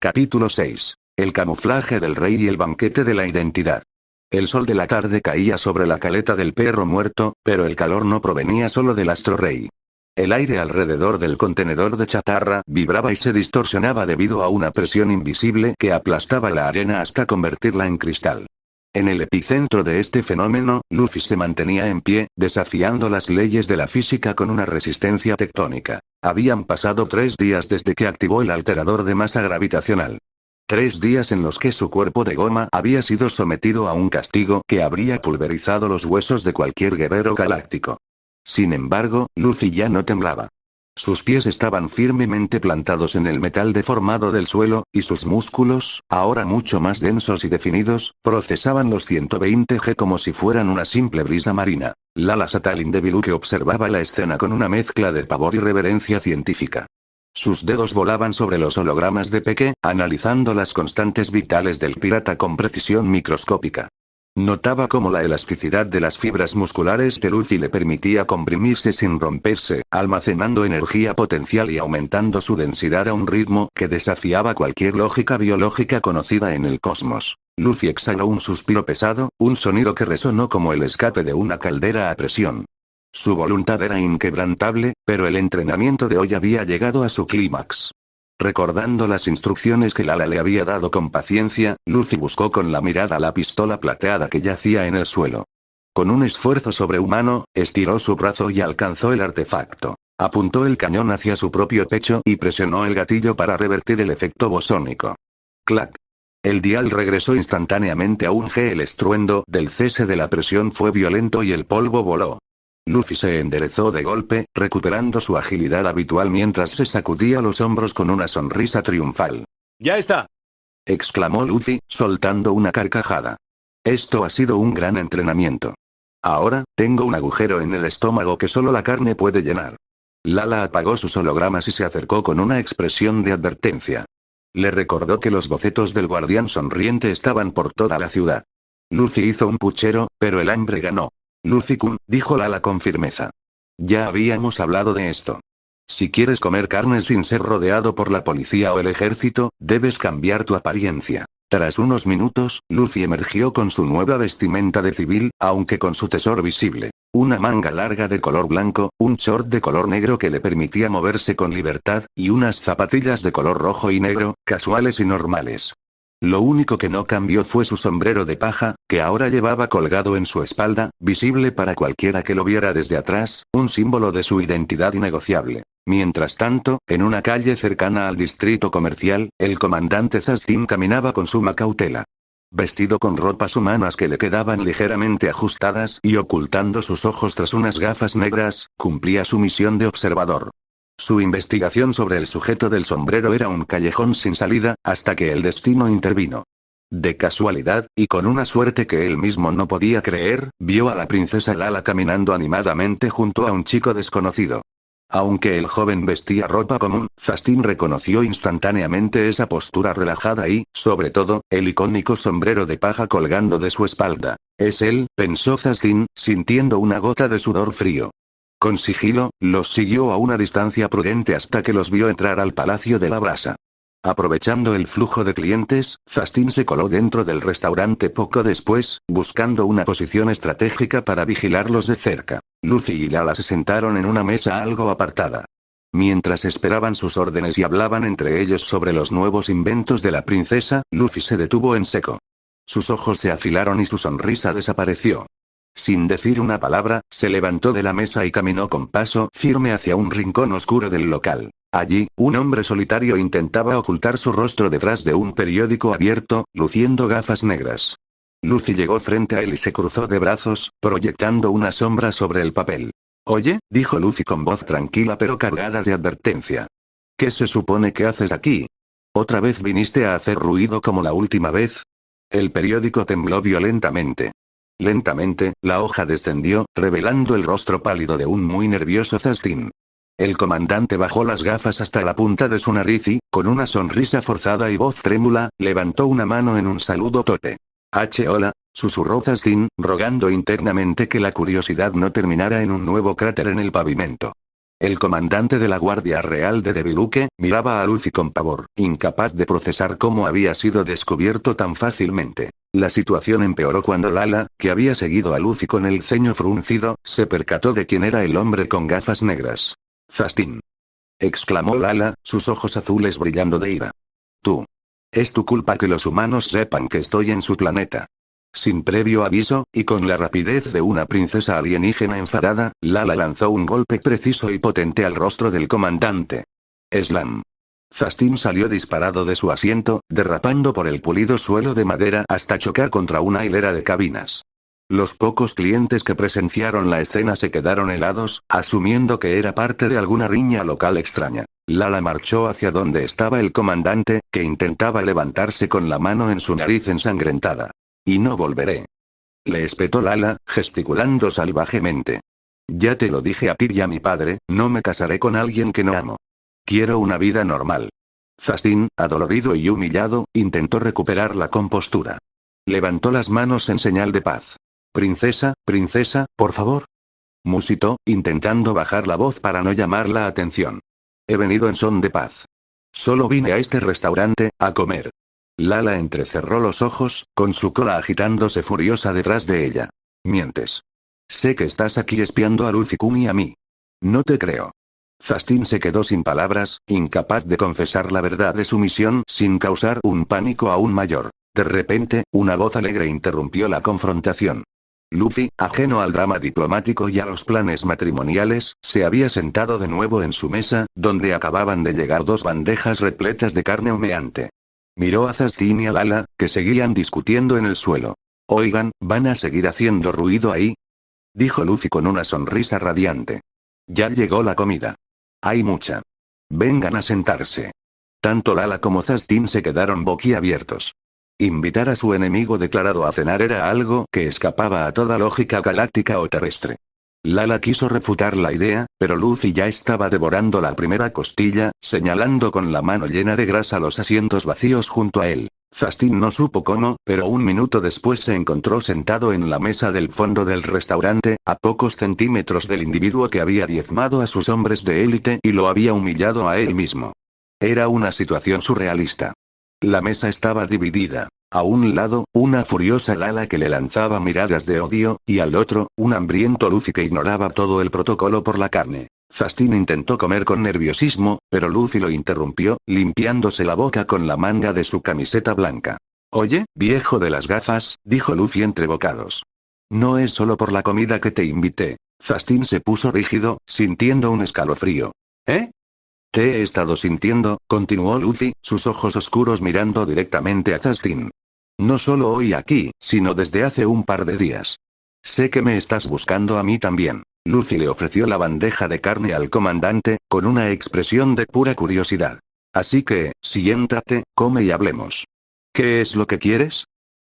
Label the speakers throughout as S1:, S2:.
S1: Capítulo 6. El camuflaje del rey y el banquete de la identidad. El sol de la tarde caía sobre la caleta del perro muerto, pero el calor no provenía solo del astro rey. El aire alrededor del contenedor de chatarra vibraba y se distorsionaba debido a una presión invisible que aplastaba la arena hasta convertirla en cristal. En el epicentro de este fenómeno, Luffy se mantenía en pie, desafiando las leyes de la física con una resistencia tectónica. Habían pasado 3 días desde que activó el alterador de masa gravitacional. 3 días en los que su cuerpo de goma había sido sometido a un castigo que habría pulverizado los huesos de cualquier guerrero galáctico. Sin embargo, Luffy ya no temblaba. Sus pies estaban firmemente plantados en el metal deformado del suelo, y sus músculos, ahora mucho más densos y definidos, procesaban los 120 G como si fueran una simple brisa marina. Lala Satalin de Bilu que observaba la escena con una mezcla de pavor y reverencia científica. Sus dedos volaban sobre los hologramas de Peke, analizando las constantes vitales del pirata con precisión microscópica. Notaba cómo la elasticidad de las fibras musculares de Luffy le permitía comprimirse sin romperse, almacenando energía potencial y aumentando su densidad a un ritmo que desafiaba cualquier lógica biológica conocida en el cosmos. Luffy exhaló un suspiro pesado, un sonido que resonó como el escape de una caldera a presión. Su voluntad era inquebrantable, pero el entrenamiento de hoy había llegado a su clímax. Recordando las instrucciones que Lala le había dado con paciencia, Luffy buscó con la mirada la pistola plateada que yacía en el suelo. Con un esfuerzo sobrehumano, estiró su brazo y alcanzó el artefacto. Apuntó el cañón hacia su propio pecho y presionó el gatillo para revertir el efecto bosónico. ¡Clac! El dial regresó instantáneamente a un G. El estruendo del cese de la presión fue violento y el polvo voló. Luffy se enderezó de golpe, recuperando su agilidad habitual mientras se sacudía los hombros con una sonrisa triunfal.
S2: ¡Ya está!,
S1: exclamó Luffy, soltando una carcajada. Esto ha sido un gran entrenamiento. Ahora, tengo un agujero en el estómago que solo la carne puede llenar. Lala apagó sus hologramas y se acercó con una expresión de advertencia. Le recordó que los bocetos del guardián sonriente estaban por toda la ciudad. Luffy hizo un puchero, pero el hambre ganó. Luffy-kun, dijo Lala con firmeza. Ya habíamos hablado de esto. Si quieres comer carne sin ser rodeado por la policía o el ejército, debes cambiar tu apariencia. Tras unos minutos, Luffy emergió con su nueva vestimenta de civil, aunque con su tesoro visible. Una manga larga de color blanco, un short de color negro que le permitía moverse con libertad, y unas zapatillas de color rojo y negro, casuales y normales. Lo único que no cambió fue su sombrero de paja, que ahora llevaba colgado en su espalda, visible para cualquiera que lo viera desde atrás, un símbolo de su identidad innegociable. Mientras tanto, en una calle cercana al distrito comercial, el comandante Zastin caminaba con suma cautela. Vestido con ropas humanas que le quedaban ligeramente ajustadas y ocultando sus ojos tras unas gafas negras, cumplía su misión de observador. Su investigación sobre el sujeto del sombrero era un callejón sin salida, hasta que el destino intervino. De casualidad, y con una suerte que él mismo no podía creer, vio a la princesa Lala caminando animadamente junto a un chico desconocido. Aunque el joven vestía ropa común, Zastin reconoció instantáneamente esa postura relajada y, sobre todo, el icónico sombrero de paja colgando de su espalda. Es él, pensó Zastin, sintiendo una gota de sudor frío. Con sigilo, los siguió a una distancia prudente hasta que los vio entrar al Palacio de la Brasa. Aprovechando el flujo de clientes, Zastin se coló dentro del restaurante poco después, buscando una posición estratégica para vigilarlos de cerca. Luffy y Lala se sentaron en una mesa algo apartada. Mientras esperaban sus órdenes y hablaban entre ellos sobre los nuevos inventos de la princesa, Luffy se detuvo en seco. Sus ojos se afilaron y su sonrisa desapareció. Sin decir una palabra, se levantó de la mesa y caminó con paso firme hacia un rincón oscuro del local. Allí, un hombre solitario intentaba ocultar su rostro detrás de un periódico abierto, luciendo gafas negras. Luffy llegó frente a él y se cruzó de brazos, proyectando una sombra sobre el papel. «Oye», dijo Luffy con voz tranquila pero cargada de advertencia. «¿Qué se supone que haces aquí? ¿Otra vez viniste a hacer ruido como la última vez?» El periódico tembló violentamente. Lentamente, la hoja descendió, revelando el rostro pálido de un muy nervioso Zastin. El comandante bajó las gafas hasta la punta de su nariz y, con una sonrisa forzada y voz trémula, levantó una mano en un saludo tope. Hola», susurró Zastin, rogando internamente que la curiosidad no terminara en un nuevo cráter en el pavimento. El comandante de la Guardia Real de Deviluke miraba a Luffy con pavor, incapaz de procesar cómo había sido descubierto tan fácilmente. La situación empeoró cuando Lala, que había seguido a Luffy con el ceño fruncido, se percató de quién era el hombre con gafas negras. «Zastin», exclamó Lala, sus ojos azules brillando de ira. «Tú. Es tu culpa que los humanos sepan que estoy en su planeta». Sin previo aviso, y con la rapidez de una princesa alienígena enfadada, Lala lanzó un golpe preciso y potente al rostro del comandante. Slam. Zastin salió disparado de su asiento, derrapando por el pulido suelo de madera hasta chocar contra una hilera de cabinas. Los pocos clientes que presenciaron la escena se quedaron helados, asumiendo que era parte de alguna riña local extraña. Lala marchó hacia donde estaba el comandante, que intentaba levantarse con la mano en su nariz ensangrentada. «Y no volveré», le espetó Lala, gesticulando salvajemente. «Ya te lo dije a ti y a mi padre, no me casaré con alguien que no amo. Quiero una vida normal». Zastin, adolorido y humillado, intentó recuperar la compostura. Levantó las manos en señal de paz. «Princesa, princesa, por favor», musitó, intentando bajar la voz para no llamar la atención. «He venido en son de paz. Solo vine a este restaurante, a comer». Lala entrecerró los ojos, con su cola agitándose furiosa detrás de ella. «Mientes. Sé que estás aquí espiando a Luffy-kun y a mí». «No te creo». Zastin se quedó sin palabras, incapaz de confesar la verdad de su misión sin causar un pánico aún mayor. De repente, una voz alegre interrumpió la confrontación. Luffy, ajeno al drama diplomático y a los planes matrimoniales, se había sentado de nuevo en su mesa, donde acababan de llegar dos bandejas repletas de carne humeante. Miró a Zastin y a Lala, que seguían discutiendo en el suelo. «Oigan, ¿van a seguir haciendo ruido ahí?», dijo Luffy con una sonrisa radiante. «Ya llegó la comida. Hay mucha. Vengan a sentarse». Tanto Lala como Zastin se quedaron boquiabiertos. Invitar a su enemigo declarado a cenar era algo que escapaba a toda lógica galáctica o terrestre. Lala quiso refutar la idea, pero Luffy ya estaba devorando la primera costilla, señalando con la mano llena de grasa los asientos vacíos junto a él. Zastin no supo cómo, pero un minuto después se encontró sentado en la mesa del fondo del restaurante, a pocos centímetros del individuo que había diezmado a sus hombres de élite y lo había humillado a él mismo. Era una situación surrealista. La mesa estaba dividida. A un lado, una furiosa Lala que le lanzaba miradas de odio, y al otro, un hambriento Luffy que ignoraba todo el protocolo por la carne. Zastin intentó comer con nerviosismo, pero Luffy lo interrumpió, limpiándose la boca con la manga de su camiseta blanca. «Oye, viejo de las gafas», dijo Luffy entre bocados. «No es solo por la comida que te invité». Zastin se puso rígido, sintiendo un escalofrío. «¿Eh? Te he estado sintiendo», continuó Luffy, sus ojos oscuros mirando directamente a Zastin. «No solo hoy aquí, sino desde hace un par de días. Sé que me estás buscando a mí también». Luffy le ofreció la bandeja de carne al comandante, con una expresión de pura curiosidad. «Así que, siéntate, come y hablemos». «¿Qué es lo que quieres?».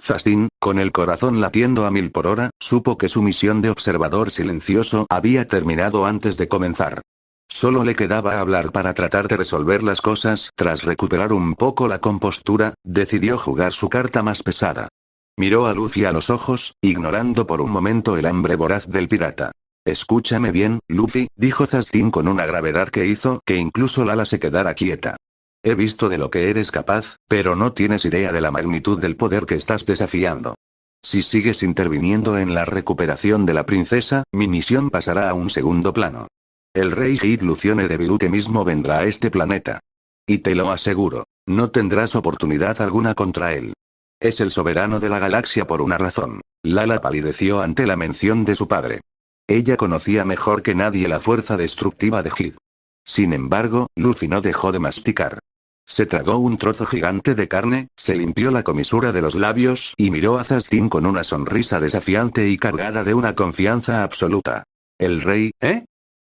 S1: Zastin, con el corazón latiendo a 1000 por hora, supo que su misión de observador silencioso había terminado antes de comenzar. Solo le quedaba hablar para tratar de resolver las cosas. Tras recuperar un poco la compostura, decidió jugar su carta más pesada. Miró a Luffy a los ojos, ignorando por un momento el hambre voraz del pirata. «Escúchame bien, Luffy», dijo Zastin con una gravedad que hizo que incluso Lala se quedara quieta. «He visto de lo que eres capaz, pero no tienes idea de la magnitud del poder que estás desafiando. Si sigues interviniendo en la recuperación de la princesa, mi misión pasará a un segundo plano. El rey Hit Lucione de Deviluke mismo vendrá a este planeta. Y te lo aseguro, no tendrás oportunidad alguna contra él. Es el soberano de la galaxia por una razón». Lala palideció ante la mención de su padre. Ella conocía mejor que nadie la fuerza destructiva de Hit. Sin embargo, Luffy no dejó de masticar. Se tragó un trozo gigante de carne, se limpió la comisura de los labios y miró a Zastin con una sonrisa desafiante y cargada de una confianza absoluta. «¿El rey,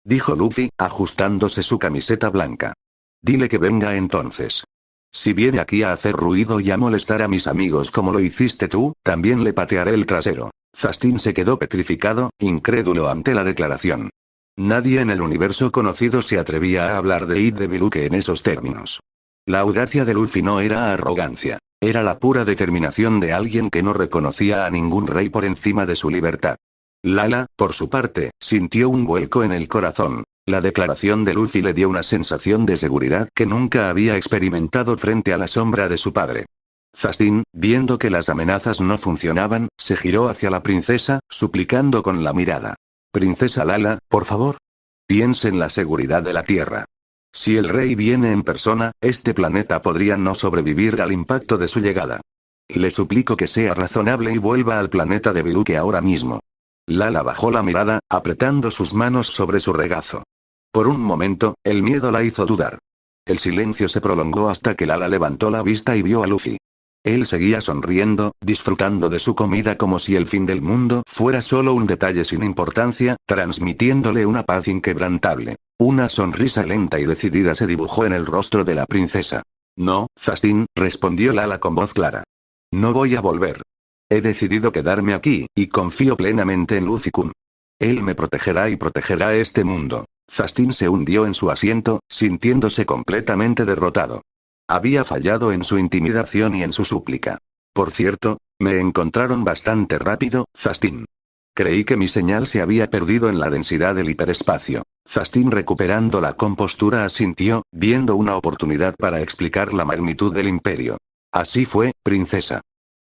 S1: dijo Luffy, ajustándose su camiseta blanca. «Dile que venga entonces. Si viene aquí a hacer ruido y a molestar a mis amigos como lo hiciste tú, también le patearé el trasero». Zastin se quedó petrificado, incrédulo ante la declaración. Nadie en el universo conocido se atrevía a hablar de Hit Deviluke en esos términos. La audacia de Luffy no era arrogancia. Era la pura determinación de alguien que no reconocía a ningún rey por encima de su libertad. Lala, por su parte, sintió un vuelco en el corazón. La declaración de Luffy le dio una sensación de seguridad que nunca había experimentado frente a la sombra de su padre. Zastin, viendo que las amenazas no funcionaban, se giró hacia la princesa, suplicando con la mirada. Princesa Lala, por favor. Piense en la seguridad de la Tierra. Si el rey viene en persona, este planeta podría no sobrevivir al impacto de su llegada. Le suplico que sea razonable y vuelva al planeta de Biluque ahora mismo. Lala bajó la mirada, apretando sus manos sobre su regazo. Por un momento, el miedo la hizo dudar. El silencio se prolongó hasta que Lala levantó la vista y vio a Luffy. Él seguía sonriendo, disfrutando de su comida como si el fin del mundo fuera solo un detalle sin importancia, transmitiéndole una paz inquebrantable. Una sonrisa lenta y decidida se dibujó en el rostro de la princesa. No, Zastin, respondió Lala con voz clara. No voy a volver. He decidido quedarme aquí, y confío plenamente en Luffy-kun. Él me protegerá y protegerá este mundo. Zastin se hundió en su asiento, sintiéndose completamente derrotado. Había fallado en su intimidación y en su súplica. Por cierto, me encontraron bastante rápido, Zastin. Creí que mi señal se había perdido en la densidad del hiperespacio. Zastin, recuperando la compostura, asintió, viendo una oportunidad para explicar la magnitud del imperio. Así fue, princesa.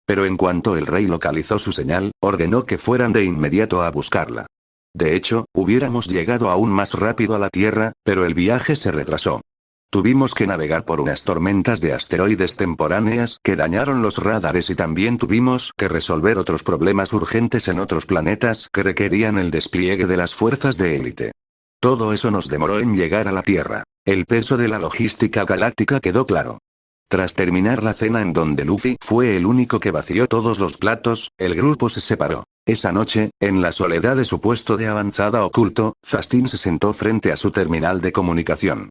S1: Pero en cuanto el rey localizó su señal, ordenó que fueran de inmediato a buscarla. De hecho, hubiéramos llegado aún más rápido a la Tierra, pero el viaje se retrasó. Tuvimos que navegar por unas tormentas de asteroides temporáneas que dañaron los radares y también tuvimos que resolver otros problemas urgentes en otros planetas que requerían el despliegue de las fuerzas de élite. Todo eso nos demoró en llegar a la Tierra. El peso de la logística galáctica quedó claro. Tras terminar la cena en donde Luffy fue el único que vació todos los platos, el grupo se separó. Esa noche, en la soledad de su puesto de avanzada oculto, Zastin se sentó frente a su terminal de comunicación.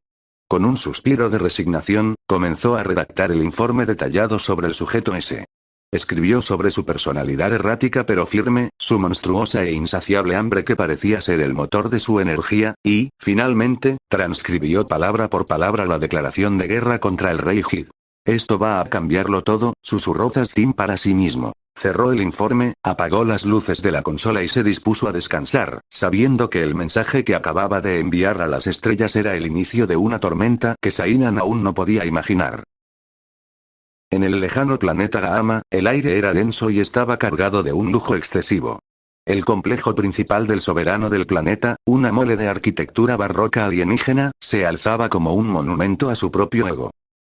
S1: Con un suspiro de resignación, comenzó a redactar el informe detallado sobre el sujeto S. Escribió sobre su personalidad errática pero firme, su monstruosa e insaciable hambre que parecía ser el motor de su energía, y, finalmente, transcribió palabra por palabra la declaración de guerra contra el rey Hid. Esto va a cambiarlo todo, susurró Zastin para sí mismo. Cerró el informe, apagó las luces de la consola y se dispuso a descansar, sabiendo que el mensaje que acababa de enviar a las estrellas era el inicio de una tormenta que Sainan aún no podía imaginar. En el lejano planeta Gaama, el aire era denso y estaba cargado de un lujo excesivo. El complejo principal del soberano del planeta, una mole de arquitectura barroca alienígena, se alzaba como un monumento a su propio ego.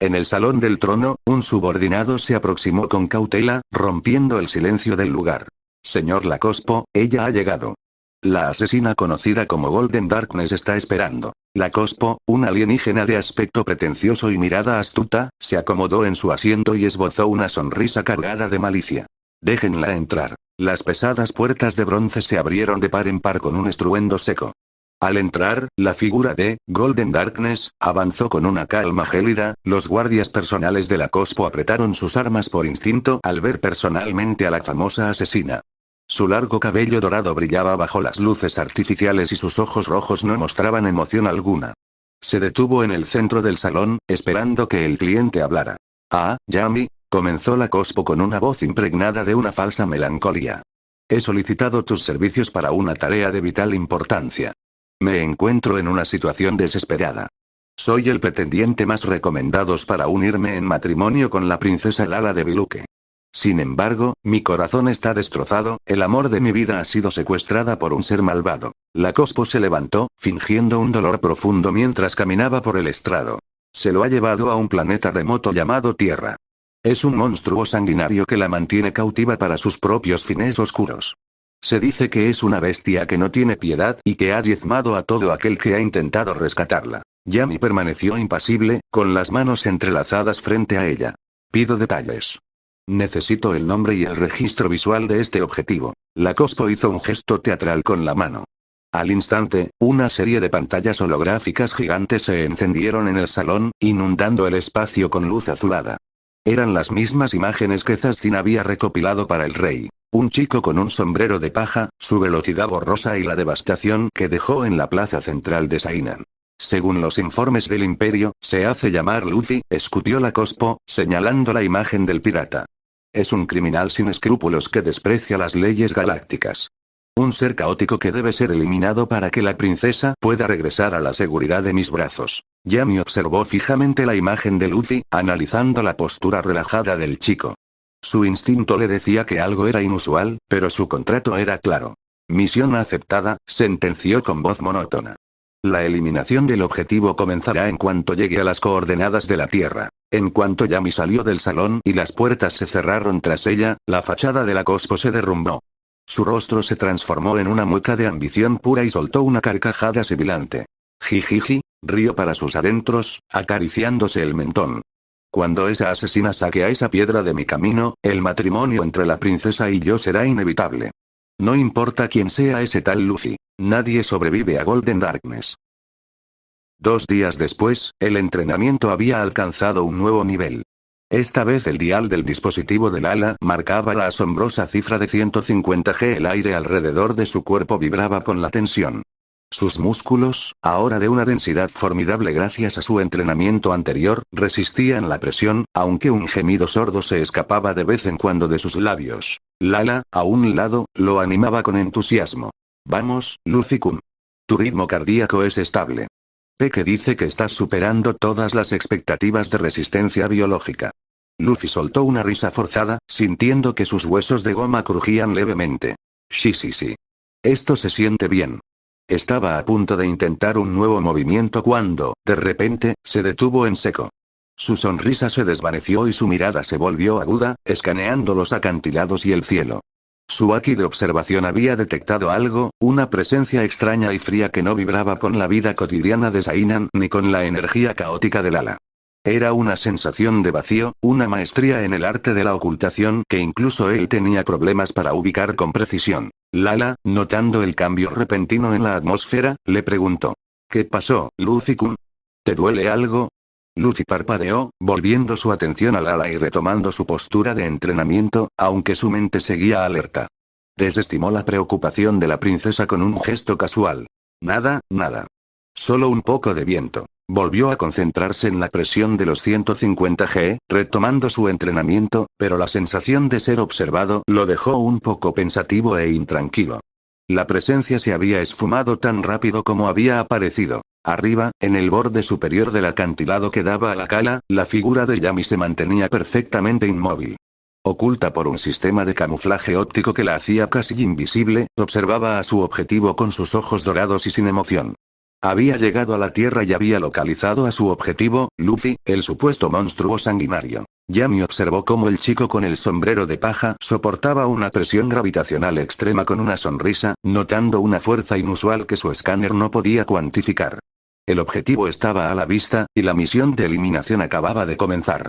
S1: En el salón del trono, un subordinado se aproximó con cautela, rompiendo el silencio del lugar. Señor Lacospo, ella ha llegado. La asesina conocida como Golden Darkness está esperando. Lacospo, un alienígena de aspecto pretencioso y mirada astuta, se acomodó en su asiento y esbozó una sonrisa cargada de malicia. Déjenla entrar. Las pesadas puertas de bronce se abrieron de par en par con un estruendo seco. Al entrar, la figura de Golden Darkness avanzó con una calma gélida. Los guardias personales de Lacospo apretaron sus armas por instinto al ver personalmente a la famosa asesina. Su largo cabello dorado brillaba bajo las luces artificiales y sus ojos rojos no mostraban emoción alguna. Se detuvo en el centro del salón, esperando que el cliente hablara. Ah, Yami, comenzó Lacospo con una voz impregnada de una falsa melancolía. He solicitado tus servicios para una tarea de vital importancia. Me encuentro en una situación desesperada. Soy el pretendiente más recomendado para unirme en matrimonio con la princesa Lala de Biluque. Sin embargo, mi corazón está destrozado, el amor de mi vida ha sido secuestrada por un ser malvado. Lacospo se levantó, fingiendo un dolor profundo mientras caminaba por el estrado. Se lo ha llevado a un planeta remoto llamado Tierra. Es un monstruo sanguinario que la mantiene cautiva para sus propios fines oscuros. Se dice que es una bestia que no tiene piedad y que ha diezmado a todo aquel que ha intentado rescatarla. Yami permaneció impasible, con las manos entrelazadas frente a ella. Pido detalles. Necesito el nombre y el registro visual de este objetivo. Lacospo hizo un gesto teatral con la mano. Al instante, una serie de pantallas holográficas gigantes se encendieron en el salón, inundando el espacio con luz azulada. Eran las mismas imágenes que Zastin había recopilado para el rey. Un chico con un sombrero de paja, su velocidad borrosa y la devastación que dejó en la plaza central de Sainan. Según los informes del Imperio, se hace llamar Luffy, escupió Lacospo, señalando la imagen del pirata. Es un criminal sin escrúpulos que desprecia las leyes galácticas. Un ser caótico que debe ser eliminado para que la princesa pueda regresar a la seguridad de mis brazos. Yami observó fijamente la imagen de Luffy, analizando la postura relajada del chico. Su instinto le decía que algo era inusual, pero su contrato era claro. Misión aceptada, sentenció con voz monótona. La eliminación del objetivo comenzará en cuanto llegue a las coordenadas de la Tierra. En cuanto Yami salió del salón y las puertas se cerraron tras ella, la fachada de la Cospo se derrumbó. Su rostro se transformó en una mueca de ambición pura y soltó una carcajada sibilante. Jijiji, rió para sus adentros, acariciándose el mentón. Cuando esa asesina saque a esa piedra de mi camino, el matrimonio entre la princesa y yo será inevitable. No importa quién sea ese tal Luffy, nadie sobrevive a Golden Darkness. 2 días después, el entrenamiento había alcanzado un nuevo nivel. Esta vez el dial del dispositivo del ala marcaba la asombrosa cifra de 150 G. El aire alrededor de su cuerpo vibraba con la tensión. Sus músculos, ahora de una densidad formidable gracias a su entrenamiento anterior, resistían la presión, aunque un gemido sordo se escapaba de vez en cuando de sus labios. Lala, a un lado, lo animaba con entusiasmo. Vamos, Luffy-kun. Tu ritmo cardíaco es estable. Peque dice que estás superando todas las expectativas de resistencia biológica. Luffy soltó una risa forzada, sintiendo que sus huesos de goma crujían levemente. Sí. Esto se siente bien. Estaba a punto de intentar un nuevo movimiento cuando, de repente, se detuvo en seco. Su sonrisa se desvaneció y su mirada se volvió aguda, escaneando los acantilados y el cielo. Su Haki de observación había detectado algo, una presencia extraña y fría que no vibraba con la vida cotidiana de Sainan ni con la energía caótica del ala. Era una sensación de vacío, una maestría en el arte de la ocultación que incluso él tenía problemas para ubicar con precisión. Lala, notando el cambio repentino en la atmósfera, le preguntó. ¿Qué pasó, Luffy-kun? ¿Te duele algo? Luffy parpadeó, volviendo su atención al ala y retomando su postura de entrenamiento, aunque su mente seguía alerta. Desestimó la preocupación de la princesa con un gesto casual. Nada. Solo un poco de viento. Volvió a concentrarse en la presión de los 150 G, retomando su entrenamiento, pero la sensación de ser observado lo dejó un poco pensativo e intranquilo. La presencia se había esfumado tan rápido como había aparecido. Arriba, en el borde superior del acantilado que daba a la cala, la figura de Yami se mantenía perfectamente inmóvil. Oculta por un sistema de camuflaje óptico que la hacía casi invisible, observaba a su objetivo con sus ojos dorados y sin emoción. Había llegado a la Tierra y había localizado a su objetivo, Luffy, el supuesto monstruo sanguinario. Yami observó cómo el chico con el sombrero de paja soportaba una presión gravitacional extrema con una sonrisa, notando una fuerza inusual que su escáner no podía cuantificar. El objetivo estaba a la vista, y la misión de eliminación acababa de comenzar.